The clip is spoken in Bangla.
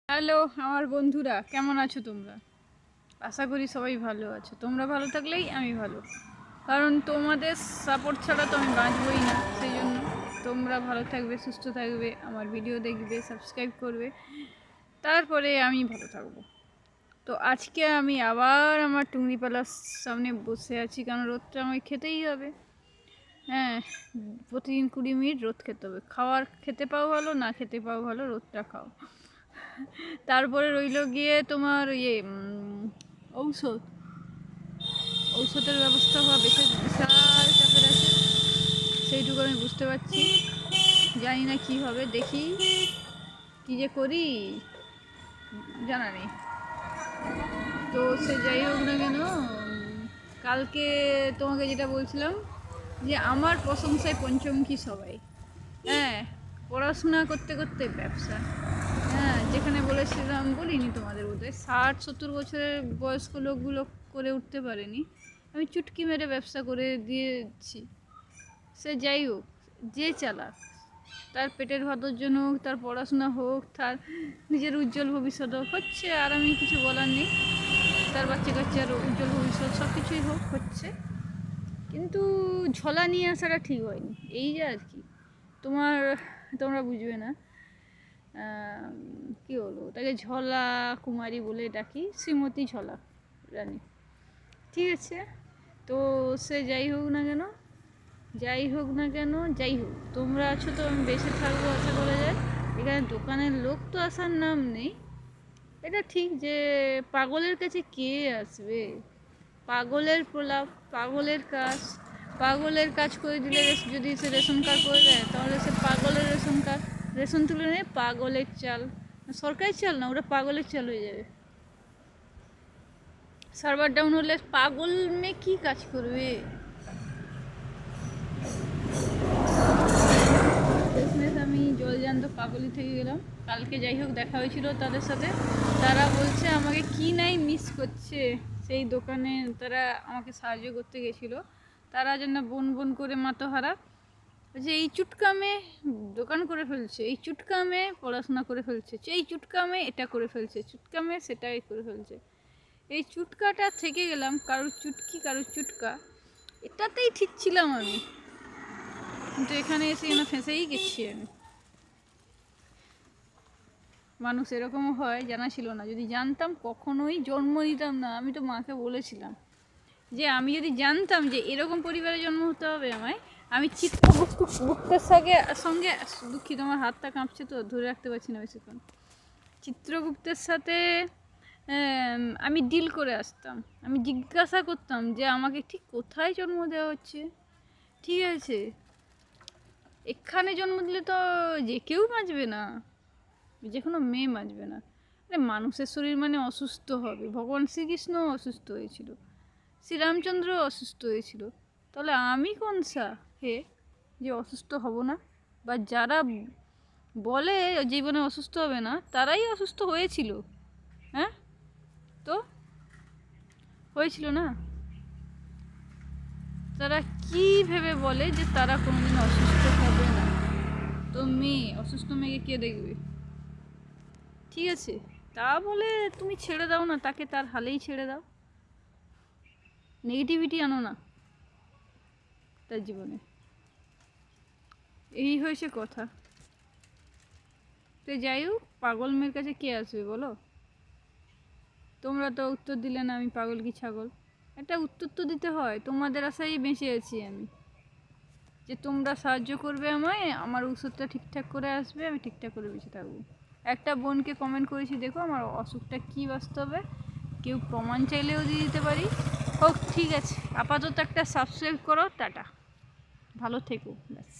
হ্যালো আমার বন্ধুরা, কেমন আছো তোমরা? আশা করি সবাই ভালো আছো। তোমরা ভালো থাকলেই আমি ভালো, কারণ তোমাদের সাপোর্ট ছাড়া তো আমি বাঁচবই না। সেই জন্য তোমরা ভালো থাকবে, সুস্থ থাকবে, আমার ভিডিও দেখবে, সাবস্ক্রাইব করবে, তারপরে আমি ভালো থাকবো। তো আজকে আমি আবার আমার টুংরিপালার সামনে বসে আছি, কারণ রোদটা আমায় খেতেই হবে। হ্যাঁ, প্রতিদিন 20 মিনিট রোদ খেতে হবে। খেতে পাও ভালো, না খেতে পাও ভালো, রোদটা খাও। তারপরে রইল গিয়ে তোমার ঔষধ ঔষধের ব্যবস্থা হওয়া বিশাল চাপের আছে। সেইটুকু আমি বুঝতে পারছি, জানি না কী হবে, দেখি কী যে করি জানা নেই। তো সে যাই হোক না কেন, কালকে তোমাকে যেটা বলছিলাম যে আমার প্রশংসায় পঞ্চমুখী সবাই। হ্যাঁ, পড়াশোনা করতে করতে ব্যবসা। হ্যাঁ, যেখানে বলেছিলাম, বলিনি তোমাদের বোধহয় 60-70 বছরের বয়স্ক লোকগুলো করে উঠতে পারেনি, আমি চুটকি মেরে ব্যবসা করে দিয়েছি। সে যাই হোক, যে চালাক, তার পেটের ভাতের জন্য হোক, তার পড়াশোনা হোক, তার নিজের উজ্জ্বল ভবিষ্যৎ হোক, হচ্ছে। আর আমি কিছু বলার নেই, তার বাচ্চা কাচ্চার উজ্জ্বল ভবিষ্যৎ সব কিছুই হোক, হচ্ছে। কিন্তু ঝোলা নিয়ে আসাটা ঠিক হয়নি, এই যে আর কি। তোমরা বুঝবে না, কী বলবো, তাকে ঝলা কুমারী বলে ডাকি, শ্রীমতী ঝলা রানী, ঠিক আছে। তো সে যাই হোক না কেন, তোমরা আছো তো আমি বেঁচে থাকবো আশা করা যায়। এখানে দোকানের লোক তো আসার নাম নেই। এটা ঠিক যে পাগলের কাছে কে আসবে, পাগলের প্রলাপ, পাগলের কাজ করে দিলে, যদি সে রেশন কার্ড করে দেয়, তাহলে সে পাগলের রেশন তুলে নেয় পাগলের চাল। সরকারি চাল না, ওটা পাগলের চাল হয়ে যাবে। সার্ভার ডাউন হলে পাগল মেয়ে কী কাজ করবে? আমি জলজান্ত পাগলই থেকে গেলাম। কালকে যাই হোক দেখা হয়েছিল তাদের সাথে, তারা বলছে আমাকে কি নাই মিস করছে। সেই দোকানে তারা আমাকে সাহায্য করতে গেছিলো, তারা যেন বোন করে মাতোহারা, যে এই চুটকা মেয়ে দোকান করে ফেলছে, এই চুটকা মেয়ে পড়াশোনা করে ফেলছে, এই চুটকা মেয়ে এটা করে ফেলছে, চুটকা মেয়ে সেটাই করে ফেলছে। এই চুটকাটা থেকে গেলাম, কারোর চুটকি কারোর চুটকা, এটাতেই ঠিক ছিলাম আমি, কিন্তু এখানে এসে যেন ফেঁসেই গেছি আমি। মানুষ এরকমও হয় জানা ছিল না, যদি জানতাম কখনোই জন্ম নিতাম না। আমি তো মাকে বলেছিলাম যে আমি যদি জানতাম যে এরকম পরিবারে জন্ম হতে হবে আমায়, আমি চিত্রগুপ্তের সঙ্গে দুঃখিত, আমার হাতটা কাঁপছে তো ধরে রাখতে পারছি না বেশিক্ষণ। চিত্রগুপ্তের সাথে আমি ডিল করে আসতাম, আমি জিজ্ঞাসা করতাম যে আমাকে ঠিক কোথায় জন্ম দেওয়া হচ্ছে, ঠিক আছে। এখানে জন্ম দিলে তো যে কেউ বাঁচবে না, যে কোনো মেয়ে বাঁচবে না। মানুষের শরীর মানে অসুস্থ হবে, ভগবান শ্রীকৃষ্ণ অসুস্থ হয়েছিল, শ্রীরামচন্দ্র অসুস্থ হয়েছিল, তাহলে আমি কোন হে যে অসুস্থ হব না? বা যারা বলে জীবনে অসুস্থ হবে না, তারাই অসুস্থ হয়েছিল। হ্যাঁ, তো হয়েছিল না? তারা কি ভেবে বলে যে তারা কোনোদিন অসুস্থ হবে না? তো অসুস্থ মেয়েকে কে দেখবে? ঠিক আছে, তা বলে তুমি ছেড়ে দাও না তাকে, তার হালেই ছেড়ে দাও, নেগেটিভিটি আনো না তার জীবনে। এই হয়েছে কথা। তো যাই হোক, পাগল মেয়ের কাছে কে আসবে বলো? তোমরা তো উত্তর দিলে না আমি পাগল কি ছাগল। একটা উত্তর তো দিতে হয়, তোমাদের আশাই বেঁচে আছি আমি, যে তোমরা সাহায্য করবে আমায়, আমার ওষুধটা ঠিকঠাক করে আসবে, আমি ঠিকঠাক করে বেঁচে থাকবো। একটা বোনকে কমেন্ট করেছি, দেখো আমার অসুখটা কী বাস্তবে, কেউ প্রমাণ চাইলেও দিয়ে দিতে পারি। হোক, ঠিক আছে, আপাতত একটা সাবস্ক্রাইব করো, টাটা, ভালো থেকো, ব্যাস।